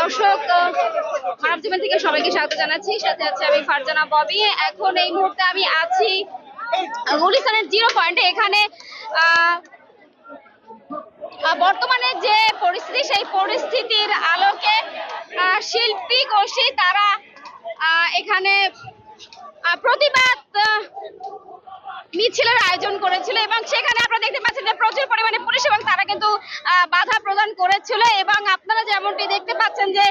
দর্শক, মানব জীবন থেকে সবাইকে স্বাগত জানাচ্ছি। সাথে আছে আমি ফারজানা ববি। এখন এই মুহূর্তে আমি আছি গুলিস্তানের 0 পয়েন্টে। এখানে বর্তমানে যে পরিস্থিতি, সেই পরিস্থিতির আলোকে শিল্পী গোষ্ঠী তারা এখানে প্রতিবাদ মিছিলের আয়োজন করেছিল এবং সেখানে আপনারা দেখতে পাচ্ছেন যে প্রচুর পরিমাণে পুলিশ এবং তারা কিন্তু বাধা প্রদান করেছিল। এবং আপনারা যেমনটি দেখতে পাচ্ছেন যে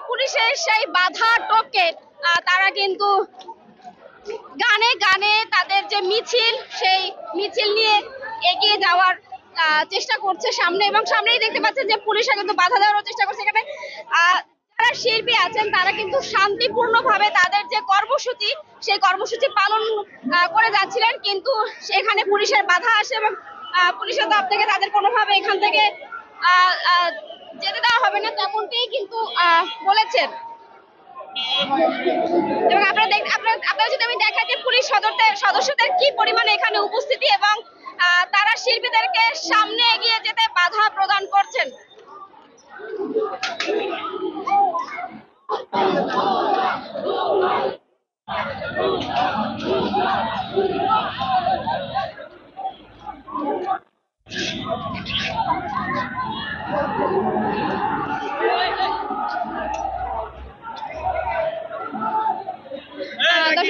পুলিশের সেই বাধা টপকে তারা কিন্তু গানে গানে তাদের যে মিছিল, সেই মিছিল নিয়ে এগিয়ে যাওয়ার চেষ্টা করছে সামনে। এবং সামনেই দেখতে পাচ্ছেন যে পুলিশরা কিন্তু বাধা দেওয়ার চেষ্টা করছে। এখানে যারা শিল্পী আছেন তারা কিন্তু শান্তিপূর্ণভাবে তাদের যে কর্মসূচি, সেই কর্মসূচি পালন করে যাচ্ছিলেন, কিন্তু সেখানে পুলিশের বাধা আসে এবং পুলিশের তরফ থেকে তাদের কোনোভাবে এখান থেকে যেতে দেওয়া হবে না, তেমনটাই কিন্তু বলেছেন। এবং আপনারা যদি আমি দেখাই যে পুলিশ সদস্যদের কি পরিমাণে এখানে উপস্থিতি এবং তারা শিল্পীদেরকে সামনে এগিয়ে যেতে বাধা প্রদান করছেন।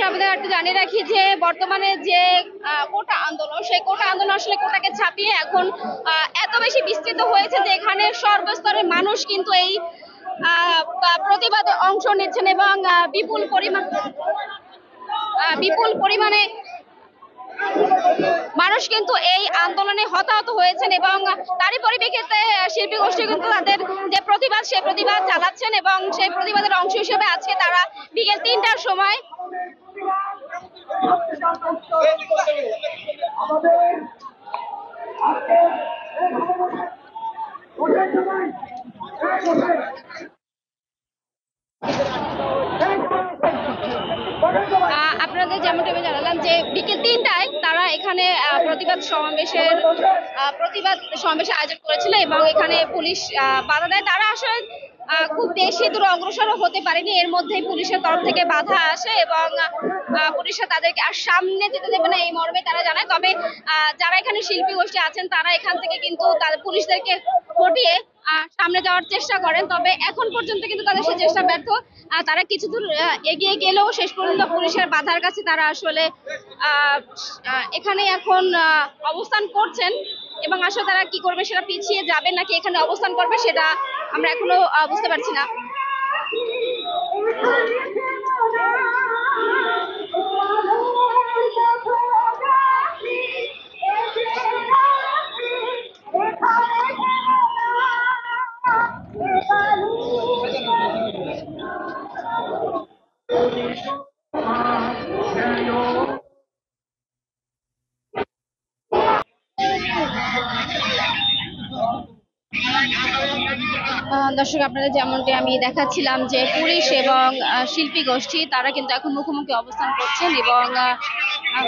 আপনাদের একটু জানিয়ে রাখি যে বর্তমানে যে কোটা আন্দোলন, সেই কোটা আন্দোলন আসলে কোটাকে ছাপিয়ে এখন এত বেশি বিস্তৃত হয়েছে যে এখানে সর্বস্তরের মানুষ কিন্তু এই প্রতিবাদে অংশ নিচ্ছেন এবং বিপুল পরিমাণে মানুষ কিন্তু এই আন্দোলনে হতাহত হয়েছেন এবং তারই পরিপ্রেক্ষিতে শিল্পী গোষ্ঠী কিন্তু তাদের যে প্রতিবাদ, সেই প্রতিবাদ চালাচ্ছেন এবং সেই প্রতিবাদের অংশ হিসেবে আজকে তারা বিকেল 3টার সময় আপনাদের যেমনটা আমি জানালাম যে বিকেল 3টায় তারা এখানে প্রতিবাদ সমাবেশ আয়োজন করেছিল এবং এখানে পুলিশ বাধা দেয়। তারা আসলে খুব বেশি দূর অগ্রসর হতে পারেনি, এর মধ্যেই পুলিশের তরফ থেকে বাধা আসে এবং পুলিশরা তাদেরকে আর সামনে যেতে দেবে না এই মর্মে তারা জানায়। তবে যারা এখানে শিল্পী গোষ্ঠী আছেন তারা এখান থেকে কিন্তু তাদের পুলিশদেরকে হটিয়ে সামনে যাওয়ার চেষ্টা করেন, তবে এখন পর্যন্ত কিন্তু তাদের সেই চেষ্টা ব্যর্থ। তারা কিছু দূর এগিয়ে গেলেও শেষ পর্যন্ত পুলিশের বাধার কাছে তারা আসলে এখানে এখন অবস্থান করছেন এবং আসলে তারা কি করবে, সেটা পিছিয়ে যাবে নাকি এখানে অবস্থান করবে, সেটা আমরা এখনো বুঝতে পারছি না। দর্শক, আপনাদের যেমনটি আমি দেখাচ্ছিলাম যে পুলিশ এবং শিল্পী গোষ্ঠী তারা কিন্তু এখন মুখোমুখি অবস্থান করছেন এবং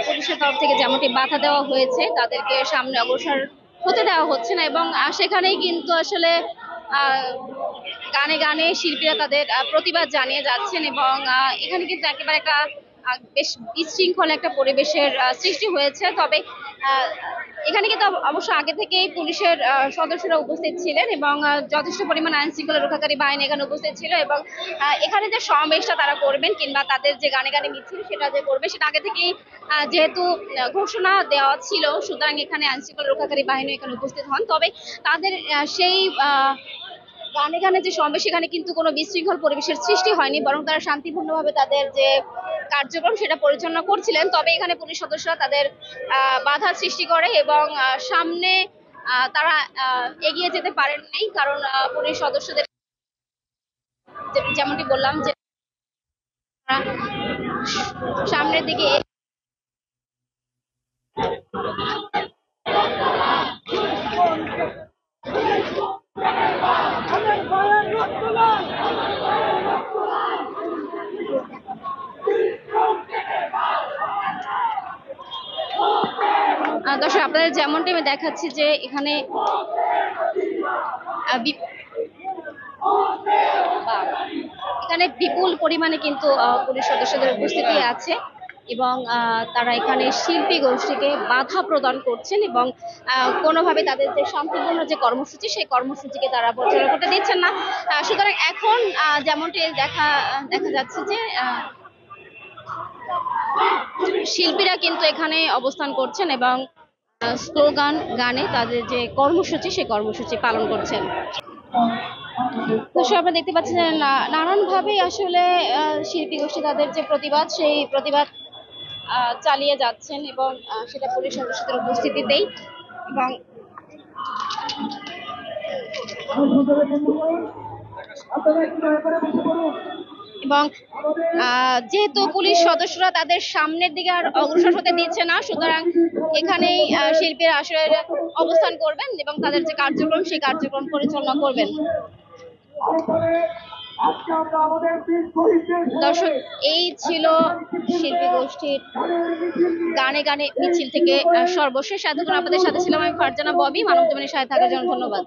পুলিশের তরফ থেকে যেমনটি বাধা দেওয়া হয়েছে তাদেরকে সামনে অগ্রসর হতে দেওয়া হচ্ছে না এবং সেখানেই কিন্তু আসলে গানে গানে শিল্পীরা তাদের প্রতিবাদ জানিয়ে যাচ্ছেন এবং এখানে কিন্তু একেবারে একটা বেশ বিশৃঙ্খল একটা পরিবেশের সৃষ্টি হয়েছে। তবে এখানে কিন্তু অবশ্য আগে থেকেই পুলিশের সদস্যরা উপস্থিত ছিলেন এবং যথেষ্ট পরিমাণ আইন শৃঙ্খলা রক্ষাকারী বাহিনী এখানে উপস্থিত ছিল এবং এখানে যে সমাবেশটা তারা করবেন কিংবা তাদের যে গানে গানে মিছিল সেটা যে করবে সেটা আগে থেকেই যেহেতু ঘোষণা দেওয়া ছিল, সুতরাং এখানে আইন শৃঙ্খলা রক্ষাকারী বাহিনী এখানে উপস্থিত হন। তবে তাদের সেই গানে গানে যে সমাবেশ, সেখানে কিন্তু কোনো বিশৃঙ্খল পরিবেশের সৃষ্টি হয়নি, বরং তারা শান্তিপূর্ণভাবে তাদের যে কার্যক্রম সেটা পরিচালনা করছিলেন। তবে এখানে পুলিশ সদস্যরা তাদের বাধার সৃষ্টি করে এবং সামনে তারা এগিয়ে যেতে পারেননি, কারণ পুলিশ সদস্যদের যেমনটি বললাম যে সামনের দিকে দর্শক আপনাদের যেমনটি আমি দেখাচ্ছি যে এখানে এখানে বিপুল পরিমাণে কিন্তু পুলিশ সদস্যদের উপস্থিতি আছে এবং তারা এখানে শিল্পী গোষ্ঠীকে বাধা প্রদান করছেন এবং কোনোভাবে তাদের যে শান্তিপূর্ণ যে কর্মসূচি সেই কর্মসূচিকে তারা পরিচালনা করতে দিচ্ছেন না। সুতরাং এখন যেমনটি দেখা যাচ্ছে যে শিল্পীরা কিন্তু এখানে অবস্থান করছেন এবং স্লোগান গানে তাদের যে কর্মসূচি সেই কর্মসূচি পালন করছেন। দর্শক আপনারা দেখতে পাচ্ছেন যে নানানভাবে আসলে শিল্পী গোষ্ঠী তাদের যে প্রতিবাদ সেই প্রতিবাদ চালিয়ে যাচ্ছেন এবং সেটা পুলিশ সদস্যদের উপস্থিতিতেই এবং যেহেতু পুলিশ সদস্যরা তাদের সামনের দিকে আর অগ্রসর হতে দিচ্ছে না, সুতরাং এখানেই শিল্পীরা আসলে অবস্থান করবেন এবং তাদের যে কার্যক্রম সেই কার্যক্রম পরিচালনা করবেন। দর্শক এই ছিল শিল্পী গোষ্ঠীর গানে গানে মিছিল থেকে সর্বশেষ। এতক্ষণ আপনাদের সাথে ছিলাম আমি ফারজানা ববি। মানব জীবনের সাথে থাকার জন্য ধন্যবাদ।